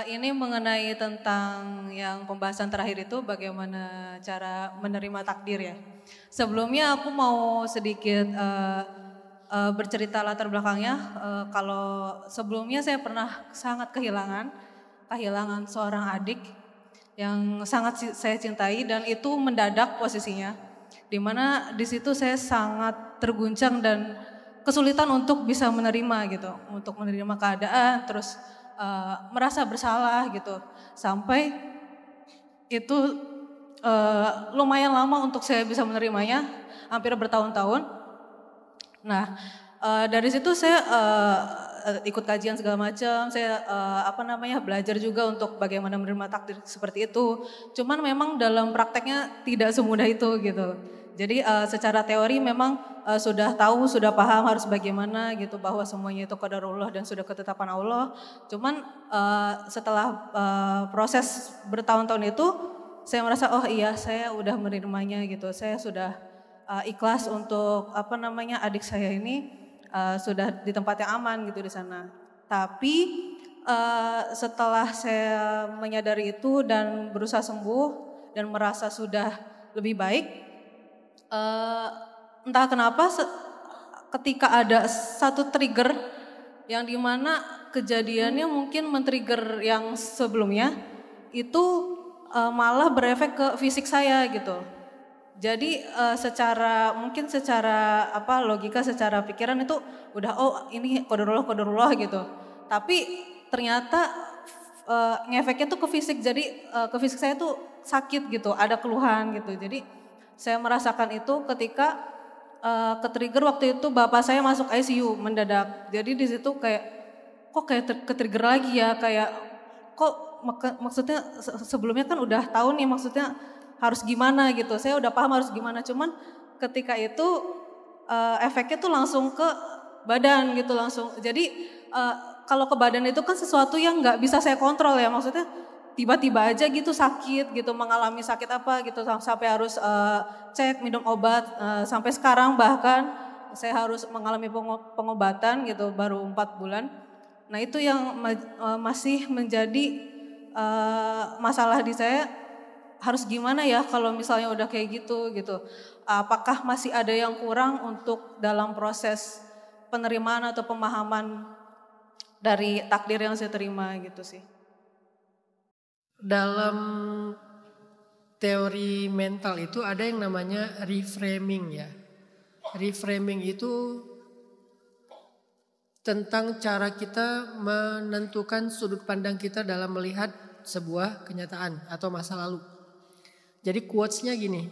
Ini mengenai tentang yang pembahasan terakhir itu bagaimana cara menerima takdir ya. Sebelumnya aku mau sedikit bercerita latar belakangnya. Kalau sebelumnya saya pernah sangat kehilangan seorang adik yang sangat saya cintai dan itu mendadak posisinya. Dimana di situ saya sangat terguncang dan kesulitan untuk bisa menerima gitu, untuk menerima keadaan, terus merasa bersalah gitu, sampai itu lumayan lama untuk saya bisa menerimanya, hampir bertahun-tahun. Nah, dari situ saya ikut kajian segala macam, saya belajar juga untuk bagaimana menerima takdir seperti itu. Cuman memang dalam prakteknya tidak semudah itu gitu. Jadi secara teori memang sudah tahu, sudah paham harus bagaimana gitu, bahwa semuanya itu qadarullah dan sudah ketetapan Allah. Cuman setelah proses bertahun-tahun itu saya merasa oh iya saya udah menerimanya gitu. Saya sudah ikhlas untuk adik saya ini sudah di tempat yang aman gitu di sana. Tapi setelah saya menyadari itu dan berusaha sembuh dan merasa sudah lebih baik, entah kenapa ketika ada satu trigger yang dimana kejadiannya mungkin men-trigger yang sebelumnya itu malah berefek ke fisik saya gitu. Jadi secara logika, secara pikiran itu udah oh ini qadarullah gitu. Tapi ternyata ngefeknya tuh ke fisik. Jadi ke fisik saya tuh sakit gitu, ada keluhan gitu. Jadi saya merasakan itu ketika ke-trigger waktu itu bapak saya masuk ICU mendadak. Jadi di situ kayak kok kayak ke-trigger lagi ya, kayak kok maksudnya sebelumnya kan udah tahu nih maksudnya harus gimana gitu. Saya udah paham harus gimana, cuman ketika itu efeknya tuh langsung ke badan gitu langsung. Jadi kalau ke badan itu kan sesuatu yang nggak bisa saya kontrol ya, maksudnya tiba-tiba aja gitu sakit gitu, mengalami sakit apa gitu sampai harus cek minum obat, sampai sekarang bahkan saya harus mengalami pengobatan gitu baru 4 bulan. Nah itu yang masih menjadi masalah di saya, harus gimana ya kalau misalnya udah kayak gitu gitu. Apakah masih ada yang kurang untuk dalam proses penerimaan atau pemahaman dari takdir yang saya terima gitu sih. Dalam teori mental itu ada yang namanya reframing ya. Reframing itu tentang cara kita menentukan sudut pandang kita dalam melihat sebuah kenyataan atau masa lalu. Jadi quotes-nya gini,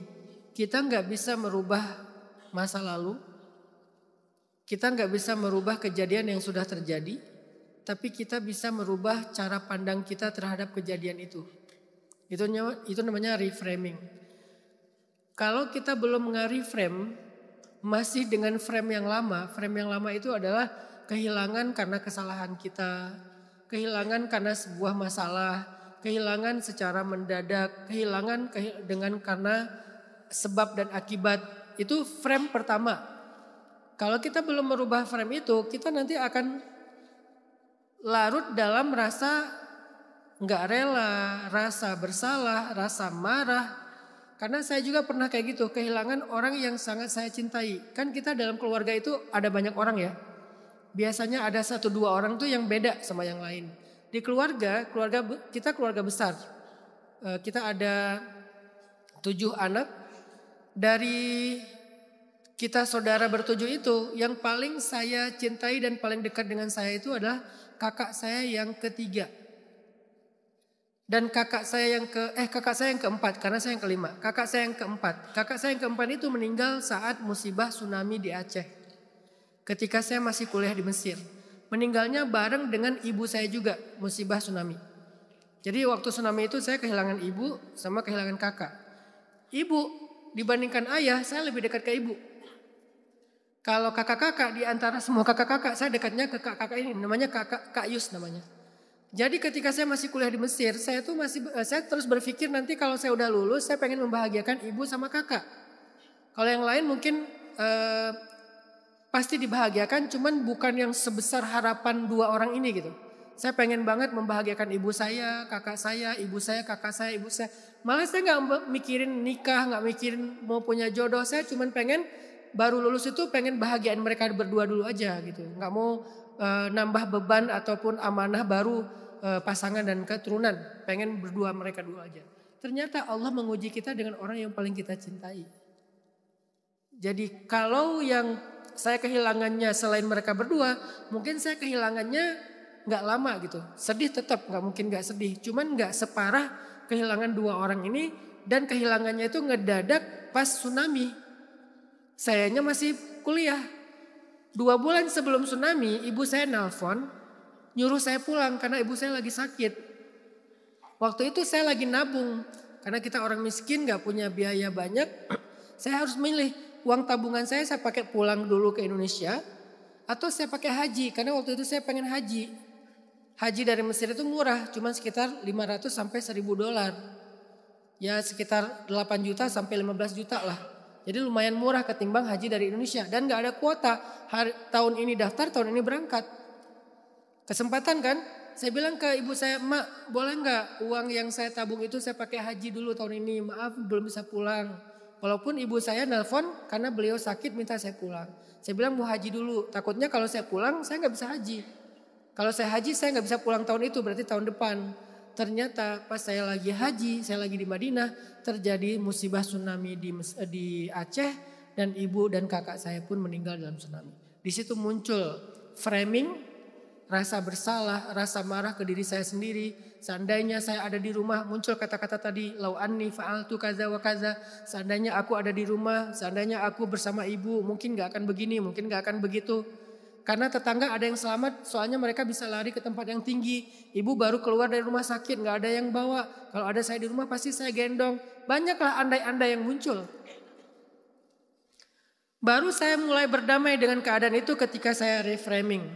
kita nggak bisa merubah masa lalu, kita nggak bisa merubah kejadian yang sudah terjadi, tapi kita bisa merubah cara pandang kita terhadap kejadian itu. Itu namanya reframing. Kalau kita belum nge-reframe, masih dengan frame yang lama itu adalah kehilangan karena kesalahan kita, kehilangan karena sebuah masalah, kehilangan secara mendadak, kehilangan karena sebab dan akibat. Itu frame pertama. Kalau kita belum merubah frame itu, kita nanti akan larut dalam rasa nggak rela, rasa bersalah, rasa marah. Karena saya juga pernah kayak gitu, kehilangan orang yang sangat saya cintai. Kan kita dalam keluarga itu ada banyak orang ya. Biasanya ada 1-2 orang tuh yang beda sama yang lain. Di keluarga kita keluarga besar. Kita ada 7 anak. Dari kita saudara bertujuh itu, yang paling saya cintai dan paling dekat dengan saya itu adalah kakak saya yang ketiga. Dan kakak saya yang keempat, karena saya yang kelima. Kakak saya yang keempat itu meninggal saat musibah tsunami di Aceh. Ketika saya masih kuliah di Mesir. Meninggalnya bareng dengan ibu saya juga, musibah tsunami. Jadi waktu tsunami itu saya kehilangan ibu sama kehilangan kakak. Ibu dibandingkan ayah, saya lebih dekat ke ibu. Kalau kakak-kakak, di antara semua kakak-kakak, saya dekatnya ke kakak ini, namanya Kak Yus namanya. Jadi ketika saya masih kuliah di Mesir, saya terus berpikir nanti kalau saya udah lulus, saya pengen membahagiakan ibu sama kakak. Kalau yang lain mungkin pasti dibahagiakan, cuman bukan yang sebesar harapan 2 orang ini gitu. Saya pengen banget membahagiakan ibu saya, kakak saya, ibu saya, kakak saya, ibu saya. Malah saya nggak mikirin nikah, nggak mikirin mau punya jodoh. Saya cuma pengen baru lulus itu pengen bahagiain mereka berdua dulu aja gitu. Nggak mau nambah beban ataupun amanah baru pasangan dan keturunan. Pengen berdua mereka dulu aja. Ternyata Allah menguji kita dengan orang yang paling kita cintai. Jadi kalau yang saya kehilangannya selain mereka berdua, mungkin saya kehilangannya nggak lama gitu. Sedih tetap, nggak mungkin nggak sedih. Cuman nggak separah kehilangan dua orang ini, dan kehilangannya itu ngedadak pas tsunami. Sayanya masih kuliah. 2 bulan sebelum tsunami, ibu saya nelpon nyuruh saya pulang karena ibu saya lagi sakit. Waktu itu saya lagi nabung, karena kita orang miskin gak punya biaya banyak. Saya harus milih, uang tabungan saya pakai pulang dulu ke Indonesia, atau saya pakai haji, karena waktu itu saya pengen haji. Haji dari Mesir itu murah, cuma sekitar 500 sampai 1000 dolar. Ya sekitar 8 juta sampai 15 juta lah. Jadi lumayan murah ketimbang haji dari Indonesia. Dan gak ada kuota, tahun ini daftar, tahun ini berangkat. Kesempatan kan? Saya bilang ke ibu saya, "Mak, boleh nggak uang yang saya tabung itu saya pakai haji dulu tahun ini? Maaf, belum bisa pulang." Walaupun ibu saya nelpon karena beliau sakit minta saya pulang. Saya bilang mau haji dulu. Takutnya kalau saya pulang saya nggak bisa haji. Kalau saya haji saya nggak bisa pulang tahun itu, berarti tahun depan. Ternyata pas saya lagi haji, saya lagi di Madinah, terjadi musibah tsunami di Aceh, dan ibu dan kakak saya pun meninggal dalam tsunami. Di situ muncul framing, rasa bersalah, rasa marah ke diri saya sendiri. Seandainya saya ada di rumah, muncul kata-kata tadi, lau anni fa'altu kaza wa kaza. Seandainya aku ada di rumah, seandainya aku bersama ibu, mungkin gak akan begini, mungkin gak akan begitu. Karena tetangga ada yang selamat, soalnya mereka bisa lari ke tempat yang tinggi. Ibu baru keluar dari rumah sakit, gak ada yang bawa. Kalau ada saya di rumah pasti saya gendong. Banyaklah andai-andai yang muncul. Baru saya mulai berdamai dengan keadaan itu ketika saya reframing.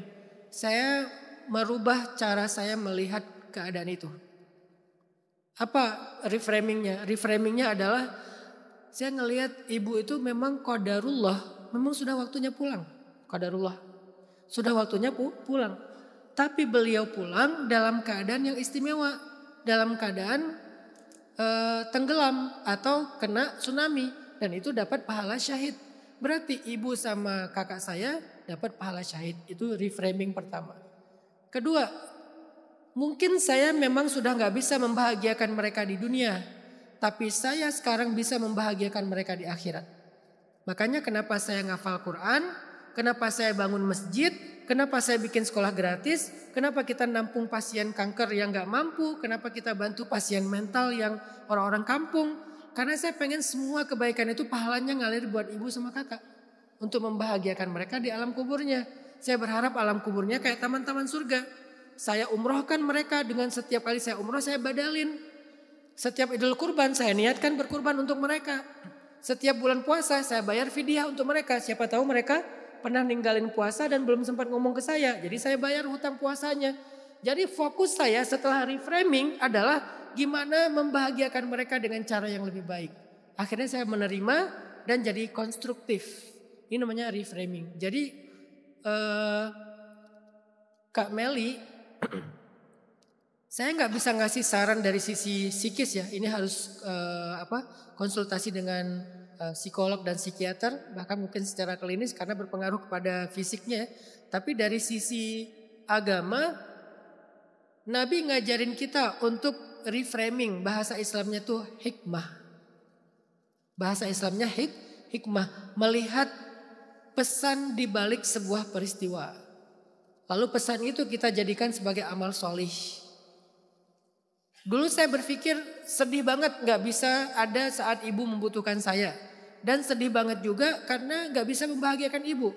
Saya merubah cara saya melihat keadaan itu. Apa reframingnya? Reframingnya adalah saya ngelihat ibu itu memang qadarullah, memang sudah waktunya pulang. Qadarullah, sudah waktunya pulang. Tapi beliau pulang dalam keadaan yang istimewa, dalam keadaan tenggelam atau kena tsunami, dan itu dapat pahala syahid. Berarti ibu sama kakak saya dapat pahala syahid. Itu reframing pertama. Kedua, mungkin saya memang sudah gak bisa membahagiakan mereka di dunia, tapi saya sekarang bisa membahagiakan mereka di akhirat. Makanya kenapa saya ngafal Quran, kenapa saya bangun masjid, kenapa saya bikin sekolah gratis, kenapa kita nampung pasien kanker yang gak mampu, kenapa kita bantu pasien mental yang orang-orang kampung. Karena saya pengen semua kebaikan itu pahalanya ngalir buat ibu sama kakak. Untuk membahagiakan mereka di alam kuburnya. Saya berharap alam kuburnya kayak taman-taman surga. Saya umrohkan mereka, dengan setiap kali saya umroh saya badalin. Setiap Idul Kurban saya niatkan berkurban untuk mereka. Setiap bulan puasa saya bayar fidyah untuk mereka. Siapa tahu mereka pernah ninggalin puasa dan belum sempat ngomong ke saya. Jadi saya bayar hutang puasanya. Jadi fokus saya setelah reframing adalah gimana membahagiakan mereka dengan cara yang lebih baik. Akhirnya saya menerima dan jadi konstruktif. Ini namanya reframing. Jadi Kak Meli, saya nggak bisa ngasih saran dari sisi psikis ya. Ini harus konsultasi dengan psikolog dan psikiater, bahkan mungkin secara klinis karena berpengaruh kepada fisiknya. Tapi dari sisi agama, Nabi ngajarin kita untuk reframing. Bahasa Islamnya tuh hikmah. Bahasa Islamnya hikmah. Melihat pesan di balik sebuah peristiwa. Lalu pesan itu kita jadikan sebagai amal solih. Dulu saya berpikir sedih banget gak bisa ada saat ibu membutuhkan saya. Dan sedih banget juga karena gak bisa membahagiakan ibu.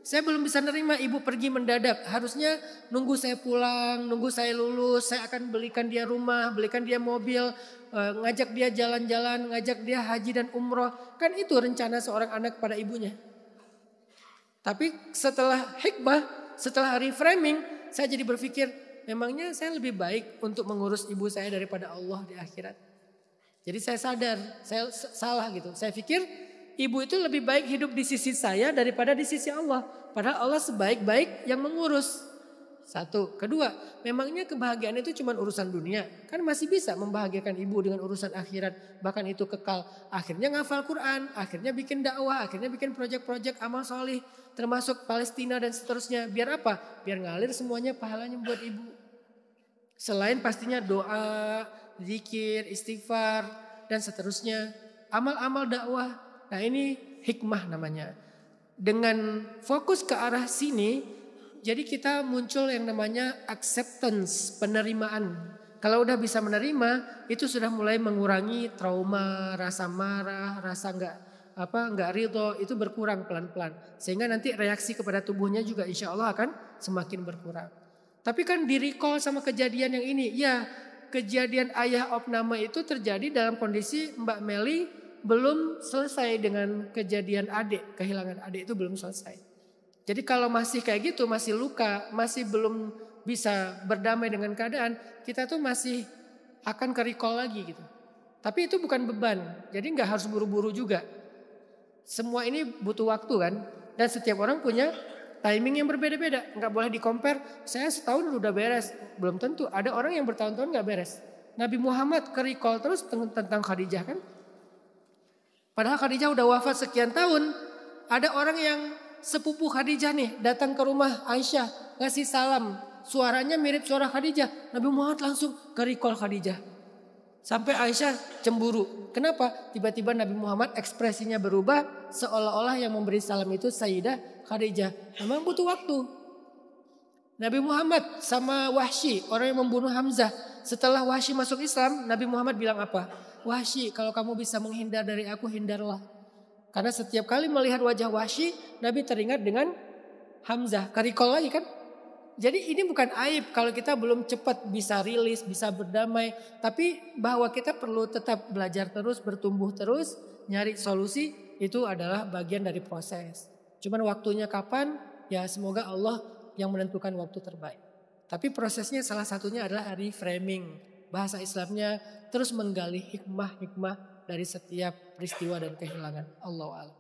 Saya belum bisa nerima ibu pergi mendadak. Harusnya nunggu saya pulang, nunggu saya lulus. Saya akan belikan dia rumah, belikan dia mobil, ngajak dia jalan-jalan, ngajak dia haji dan umroh. Kan itu rencana seorang anak pada ibunya. Tapi setelah hikmah, setelah reframing, saya jadi berpikir, memangnya saya lebih baik untuk mengurus ibu saya daripada Allah di akhirat. Jadi saya sadar, saya salah gitu. Saya pikir ibu itu lebih baik hidup di sisi saya daripada di sisi Allah. Padahal Allah sebaik-baik yang mengurus. Satu. Kedua, memangnya kebahagiaan itu cuma urusan dunia? Kan masih bisa membahagiakan ibu dengan urusan akhirat. Bahkan itu kekal. Akhirnya ngafal Quran, akhirnya bikin dakwah, akhirnya bikin proyek-proyek amal solih. Termasuk Palestina dan seterusnya. Biar apa? Biar ngalir semuanya pahalanya buat ibu. Selain pastinya doa, zikir, istighfar, dan seterusnya. Amal-amal dakwah. Nah ini hikmah namanya. Dengan fokus ke arah sini, jadi kita muncul yang namanya acceptance, penerimaan. Kalau udah bisa menerima, itu sudah mulai mengurangi trauma, rasa marah, rasa nggak ridho, itu berkurang pelan-pelan. Sehingga nanti reaksi kepada tubuhnya juga insya Allah akan semakin berkurang. Tapi kan di-recall sama kejadian yang ini, ya kejadian ayah opname itu terjadi dalam kondisi Mbak Meli belum selesai dengan kejadian adik, kehilangan adik itu belum selesai. Jadi kalau masih kayak gitu, masih luka, masih belum bisa berdamai dengan keadaan, kita tuh masih akan ke recall lagi gitu. Tapi itu bukan beban, jadi nggak harus buru-buru juga. Semua ini butuh waktu kan, dan setiap orang punya timing yang berbeda-beda. Nggak boleh di-compare, saya setahun udah beres, belum tentu. Ada orang yang bertahun-tahun nggak beres. Nabi Muhammad ke recall terus tentang Khadijah kan. Padahal Khadijah udah wafat sekian tahun, ada orang yang sepupu Khadijah nih datang ke rumah Aisyah ngasih salam, suaranya mirip suara Khadijah. Nabi Muhammad langsung ke recall Khadijah. Sampai Aisyah cemburu. Kenapa? Tiba-tiba Nabi Muhammad ekspresinya berubah seolah-olah yang memberi salam itu Sayyidah Khadijah. Memang butuh waktu. Nabi Muhammad sama Wahsy, orang yang membunuh Hamzah. Setelah Wahsy masuk Islam, Nabi Muhammad bilang apa? Wahsy, kalau kamu bisa menghindar dari aku, hindarlah. Karena setiap kali melihat wajah Wahsy, Nabi teringat dengan Hamzah. Karikol lagi kan? Jadi ini bukan aib kalau kita belum cepat bisa rilis, bisa berdamai. Tapi bahwa kita perlu tetap belajar terus, bertumbuh terus, nyari solusi, itu adalah bagian dari proses. Cuman waktunya kapan, ya semoga Allah yang menentukan waktu terbaik. Tapi prosesnya salah satunya adalah reframing. Bahasa Islamnya terus menggali hikmah-hikmah dari setiap peristiwa dan kehilangan. Allahu a'lam.